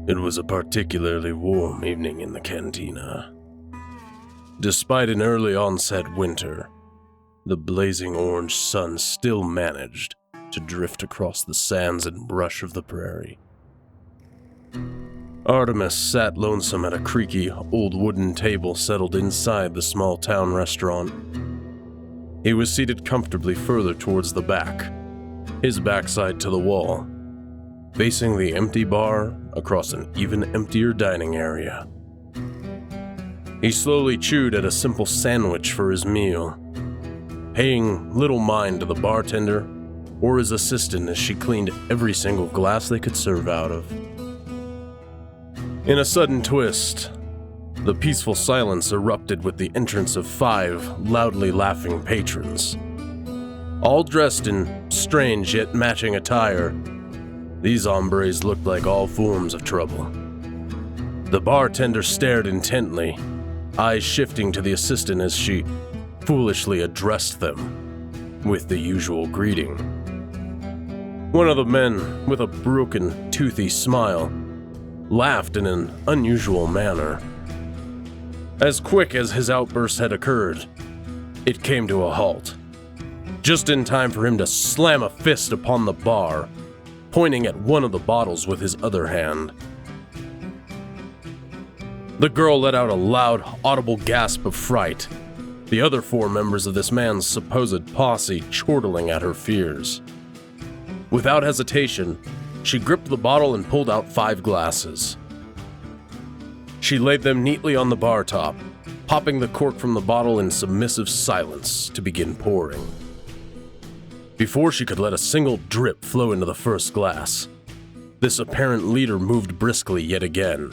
It was a particularly warm evening in the cantina. Despite an early onset winter, the blazing orange sun still managed to drift across the sands and brush of the prairie. Artemis sat lonesome at a creaky, old wooden table settled inside the small town restaurant. He was seated comfortably further towards the back, his backside to the wall, facing the empty bar across an even emptier dining area. He slowly chewed at a simple sandwich for his meal, paying little mind to the bartender or his assistant as she cleaned every single glass they could serve out of. In a sudden twist, the peaceful silence erupted with the entrance of 5 loudly laughing patrons. All dressed in strange yet matching attire, these hombres looked like all forms of trouble. The bartender stared intently, eyes shifting to the assistant as she foolishly addressed them with the usual greeting. One of the men, with a broken, toothy smile, laughed in an unusual manner. As quick as his outburst had occurred, it came to a halt, just in time for him to slam a fist upon the bar, pointing at one of the bottles with his other hand. The girl let out a loud, audible gasp of fright, the other 4 members of this man's supposed posse chortling at her fears. Without hesitation, she gripped the bottle and pulled out 5 glasses. She laid them neatly on the bar top, popping the cork from the bottle in submissive silence to begin pouring. Before she could let a single drip flow into the first glass, this apparent leader moved briskly yet again.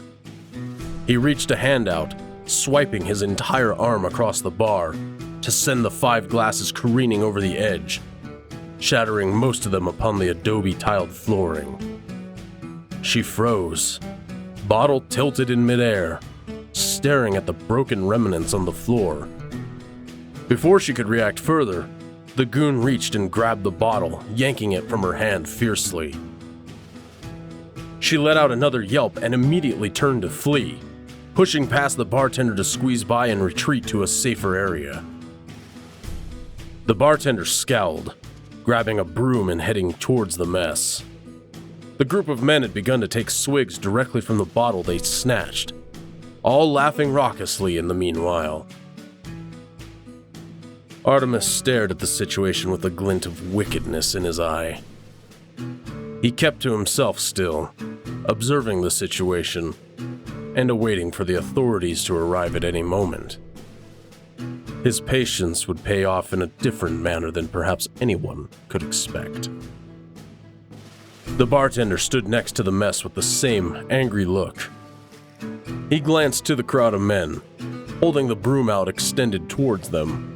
He reached a hand out, swiping his entire arm across the bar to send the 5 glasses careening over the edge, shattering most of them upon the adobe tiled flooring. She froze, bottle tilted in midair, staring at the broken remnants on the floor. Before she could react further, the goon reached and grabbed the bottle, yanking it from her hand fiercely. She let out another yelp and immediately turned to flee, pushing past the bartender to squeeze by and retreat to a safer area. The bartender scowled, grabbing a broom and heading towards the mess. The group of men had begun to take swigs directly from the bottle they snatched, all laughing raucously in the meanwhile. Artemis stared at the situation with a glint of wickedness in his eye. He kept to himself still, observing the situation and awaiting for the authorities to arrive at any moment. His patience would pay off in a different manner than perhaps anyone could expect. The bartender stood next to the mess with the same angry look. He glanced to the crowd of men, holding the broom out extended towards them.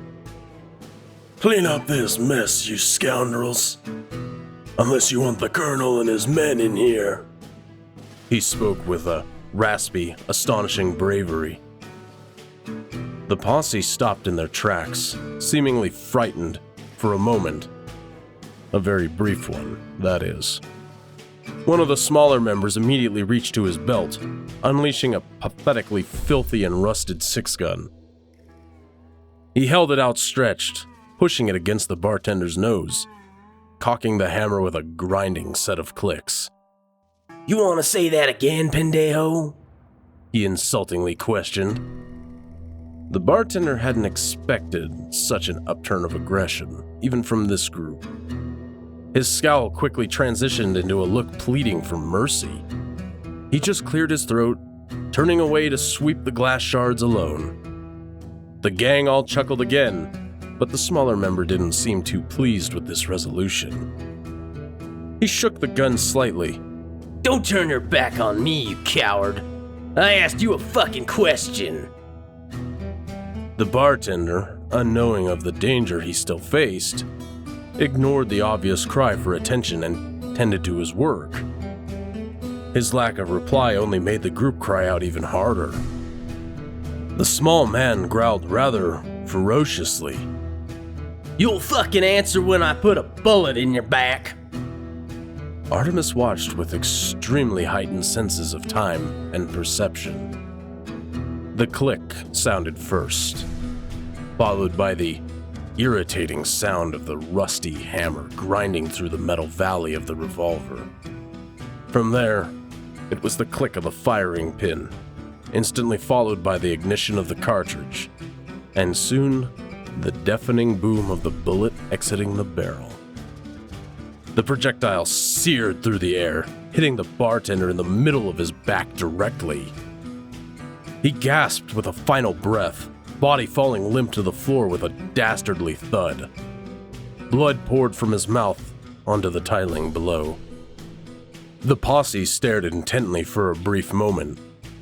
"Clean up this mess, you scoundrels. Unless you want the colonel and his men in here." He spoke with a raspy, astonishing bravery. The posse stopped in their tracks, seemingly frightened for a moment. A very brief one, that is. One of the smaller members immediately reached to his belt, unleashing a pathetically filthy and rusted 6-gun. He held it outstretched, pushing it against the bartender's nose, cocking the hammer with a grinding set of clicks. "You want to say that again, pendejo?" he insultingly questioned. The bartender hadn't expected such an upturn of aggression, even from this group. His scowl quickly transitioned into a look pleading for mercy. He just cleared his throat, turning away to sweep the glass shards alone. The gang all chuckled again, but the smaller member didn't seem too pleased with this resolution. He shook the gun slightly. "Don't turn your back on me, you coward. I asked you a fucking question." The bartender, unknowing of the danger he still faced, ignored the obvious cry for attention and tended to his work. His lack of reply only made the group cry out even harder. The small man growled rather ferociously. "You'll fucking answer when I put a bullet in your back." Artemis watched with extremely heightened senses of time and perception. The click sounded first, followed by the irritating sound of the rusty hammer grinding through the metal valley of the revolver. From there, it was the click of the firing pin, instantly followed by the ignition of the cartridge, and soon, the deafening boom of the bullet exiting the barrel. The projectile seared through the air, hitting the bartender in the middle of his back directly. He gasped with a final breath, body falling limp to the floor with a dastardly thud. Blood poured from his mouth onto the tiling below. The posse stared intently for a brief moment,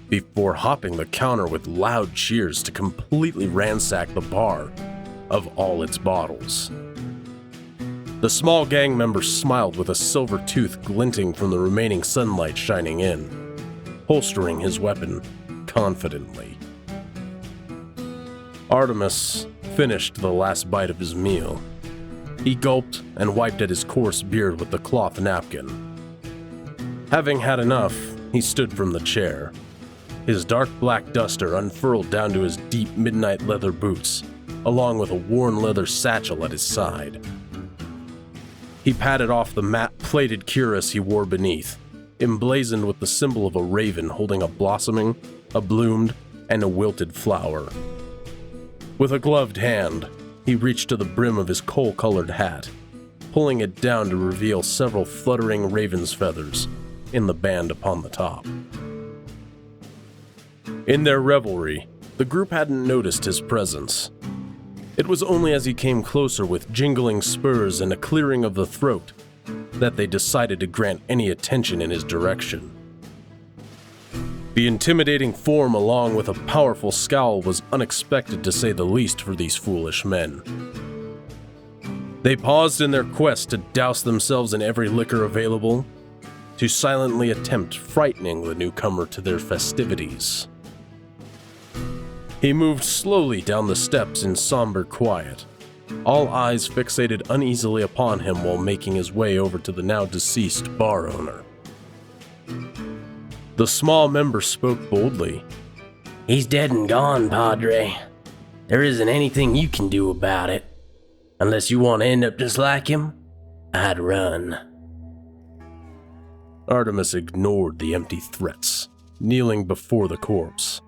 before hopping the counter with loud cheers to completely ransack the bar of all its bottles. The small gang member smiled with a silver tooth glinting from the remaining sunlight shining in, holstering his weapon confidently. Artemis finished the last bite of his meal. He gulped and wiped at his coarse beard with the cloth napkin. Having had enough, he stood from the chair. His dark black duster unfurled down to his deep midnight leather boots, along with a worn leather satchel at his side. He patted off the matte-plated cuirass he wore beneath, emblazoned with the symbol of a raven holding a blossoming, a bloomed, and a wilted flower. With a gloved hand, he reached to the brim of his coal-colored hat, pulling it down to reveal several fluttering raven's feathers in the band upon the top. In their revelry, the group hadn't noticed his presence. It was only as he came closer with jingling spurs and a clearing of the throat that they decided to grant any attention in his direction. The intimidating form along with a powerful scowl was unexpected to say the least for these foolish men. They paused in their quest to douse themselves in every liquor available, to silently attempt frightening the newcomer to their festivities. He moved slowly down the steps in somber quiet, all eyes fixated uneasily upon him while making his way over to the now deceased bar owner. The small member spoke boldly. He's dead and gone, Padre. There isn't anything you can do about it. Unless you want to end up just like him, I'd run. Artemis ignored the empty threats, kneeling before the corpse.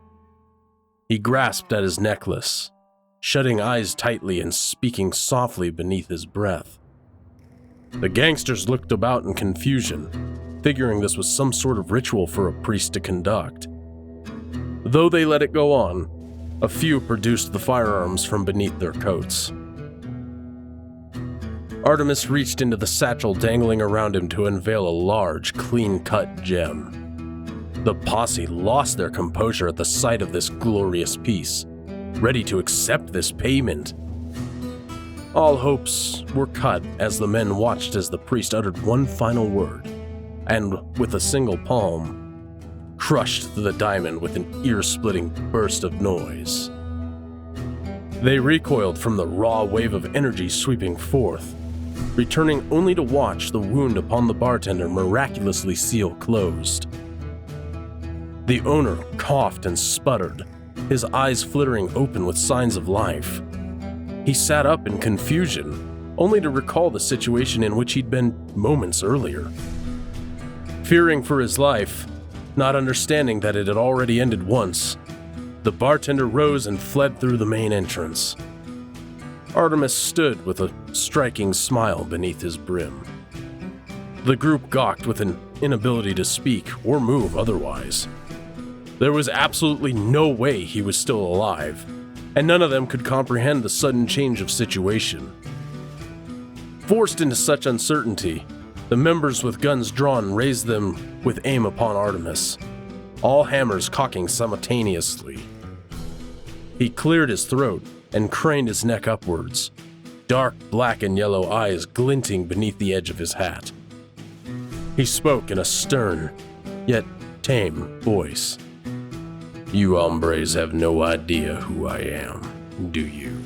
He grasped at his necklace, shutting eyes tightly and speaking softly beneath his breath. The gangsters looked about in confusion, figuring this was some sort of ritual for a priest to conduct. Though they let it go on, a few produced the firearms from beneath their coats. Artemis reached into the satchel dangling around him to unveil a large, clean-cut gem. The posse lost their composure at the sight of this glorious piece, ready to accept this payment. All hopes were cut as the men watched as the priest uttered one final word, and with a single palm, crushed the diamond with an ear-splitting burst of noise. They recoiled from the raw wave of energy sweeping forth, returning only to watch the wound upon the bartender miraculously seal closed. The owner coughed and sputtered, his eyes flittering open with signs of life. He sat up in confusion, only to recall the situation in which he'd been moments earlier. Fearing for his life, not understanding that it had already ended once, the bartender rose and fled through the main entrance. Artemis stood with a striking smile beneath his brim. The group gawked with an inability to speak or move otherwise. There was absolutely no way he was still alive, and none of them could comprehend the sudden change of situation. Forced into such uncertainty, the members with guns drawn raised them with aim upon Artemis, all hammers cocking simultaneously. He cleared his throat and craned his neck upwards, dark black and yellow eyes glinting beneath the edge of his hat. He spoke in a stern, yet tame voice. You hombres have no idea who I am, do you?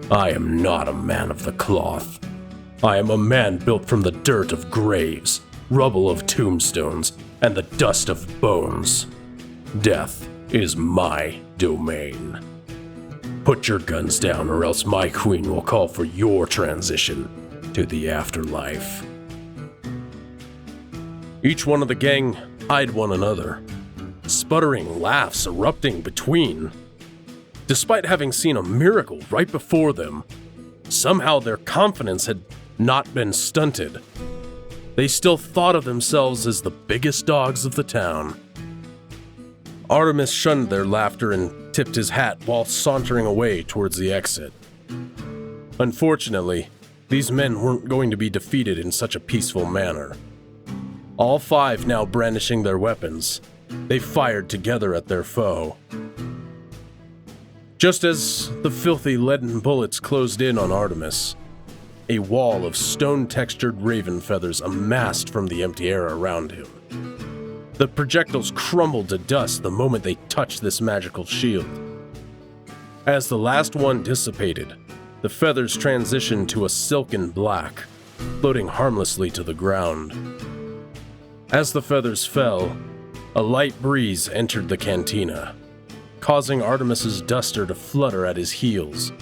I am not a man of the cloth. I am a man built from the dirt of graves, rubble of tombstones, and the dust of bones. Death is my domain. Put your guns down or else my queen will call for your transition to the afterlife. Each one of the gang eyed one another, sputtering laughs erupting between. Despite having seen a miracle right before them, somehow their confidence had not been stunted. They still thought of themselves as the biggest dogs of the town. Artemis shunned their laughter and tipped his hat while sauntering away towards the exit. Unfortunately, these men weren't going to be defeated in such a peaceful manner. All five now brandishing their weapons, they fired together at their foe. Just as the filthy leaden bullets closed in on Artemis, a wall of stone-textured raven feathers amassed from the empty air around him. The projectiles crumbled to dust the moment they touched this magical shield. As the last one dissipated, the feathers transitioned to a silken black, floating harmlessly to the ground. As the feathers fell, a light breeze entered the cantina, causing Artemis's duster to flutter at his heels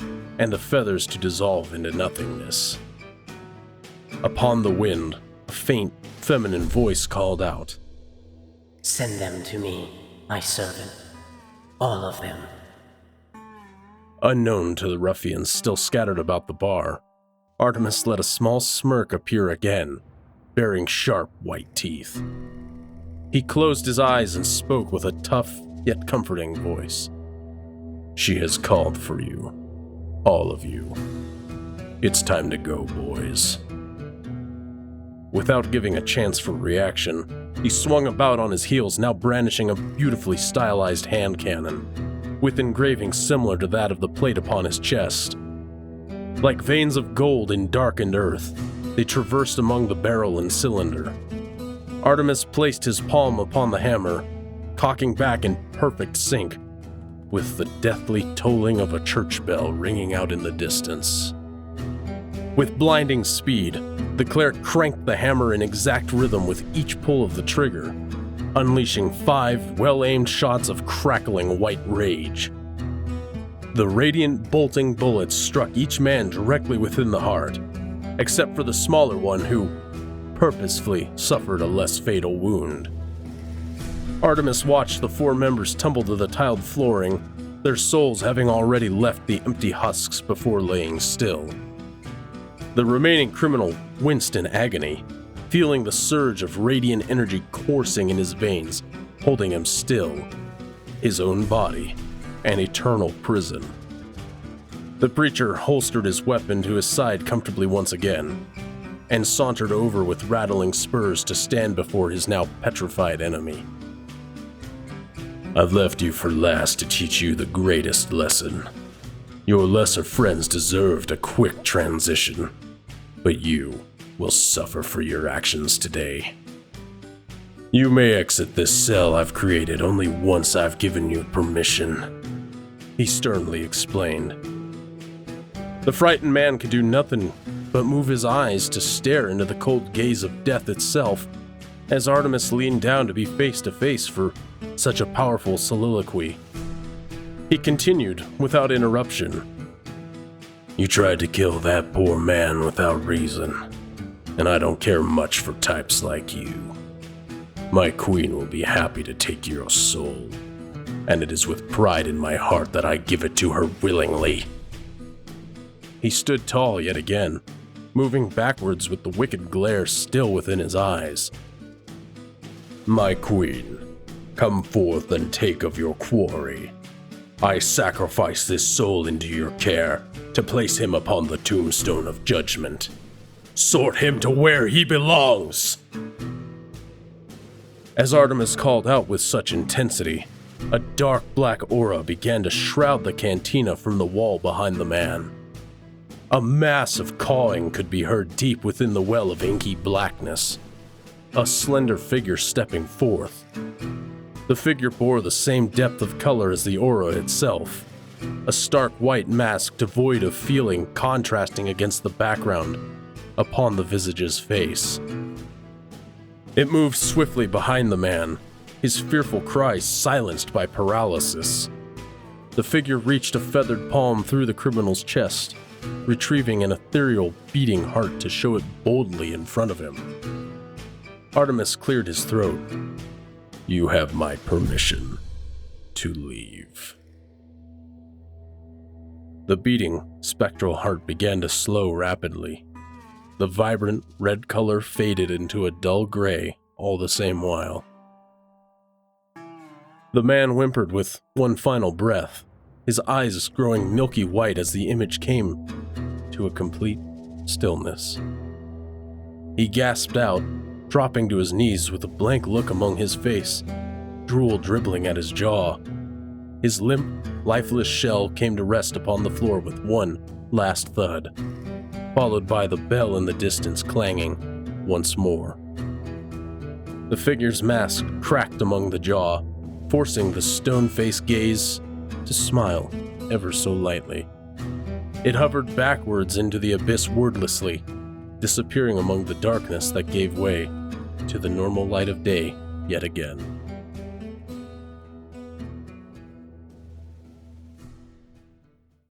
and the feathers to dissolve into nothingness. Upon the wind, a faint, feminine voice called out, Send them to me, my servant. All of them. Unknown to the ruffians still scattered about the bar, Artemis let a small smirk appear again, bearing sharp white teeth. He closed his eyes and spoke with a tough yet comforting voice. She has called for you, all of you. It's time to go, boys. Without giving a chance for reaction, he swung about on his heels, now brandishing a beautifully stylized hand cannon, with engravings similar to that of the plate upon his chest. Like veins of gold in darkened earth, they traversed among the barrel and cylinder. Artemis placed his palm upon the hammer, cocking back in perfect sync, with the deathly tolling of a church bell ringing out in the distance. With blinding speed, the cleric cranked the hammer in exact rhythm with each pull of the trigger, unleashing 5 well-aimed shots of crackling white rage. The radiant, bolting bullets struck each man directly within the heart, except for the smaller one who purposefully suffered a less fatal wound. Artemis watched the 4 members tumble to the tiled flooring, their souls having already left the empty husks before laying still. The remaining criminal winced in agony, feeling the surge of radiant energy coursing in his veins, holding him still, his own body, an eternal prison. The preacher holstered his weapon to his side comfortably once again, and sauntered over with rattling spurs to stand before his now petrified enemy. I've left you for last to teach you the greatest lesson. Your lesser friends deserved a quick transition, but you will suffer for your actions today. You may exit this cell I've created only once I've given you permission, he sternly explained. The frightened man could do nothing but move his eyes to stare into the cold gaze of death itself, as Artemis leaned down to be face to face for such a powerful soliloquy. He continued without interruption. You tried to kill that poor man without reason, and I don't care much for types like you. My queen will be happy to take your soul, and it is with pride in my heart that I give it to her willingly. He stood tall yet again, moving backwards with the wicked glare still within his eyes. My queen, come forth and take of your quarry. I sacrifice this soul into your care to place him upon the tombstone of judgment. Sort him to where he belongs! As Artemis called out with such intensity, a dark black aura began to shroud the cantina from the wall behind the man. A mass of cawing could be heard deep within the well of inky blackness. A slender figure stepping forth. The figure bore the same depth of color as the aura itself, a stark white mask devoid of feeling contrasting against the background, upon the visage's face. It moved swiftly behind the man, his fearful cries silenced by paralysis. The figure reached a feathered palm through the criminal's chest, retrieving an ethereal, beating heart to show it boldly in front of him. Artemis cleared his throat. "You have my permission to leave." The beating, spectral heart began to slow rapidly. The vibrant red color faded into a dull gray all the same while. The man whimpered with one final breath, his eyes growing milky white as the image came to a complete stillness. He gasped out, dropping to his knees with a blank look among his face, drool dribbling at his jaw. His limp, lifeless shell came to rest upon the floor with one last thud, followed by the bell in the distance clanging once more. The figure's mask cracked among the jaw, forcing the stone-faced gaze to smile ever so lightly. It hovered backwards into the abyss wordlessly, disappearing among the darkness that gave way to the normal light of day yet again.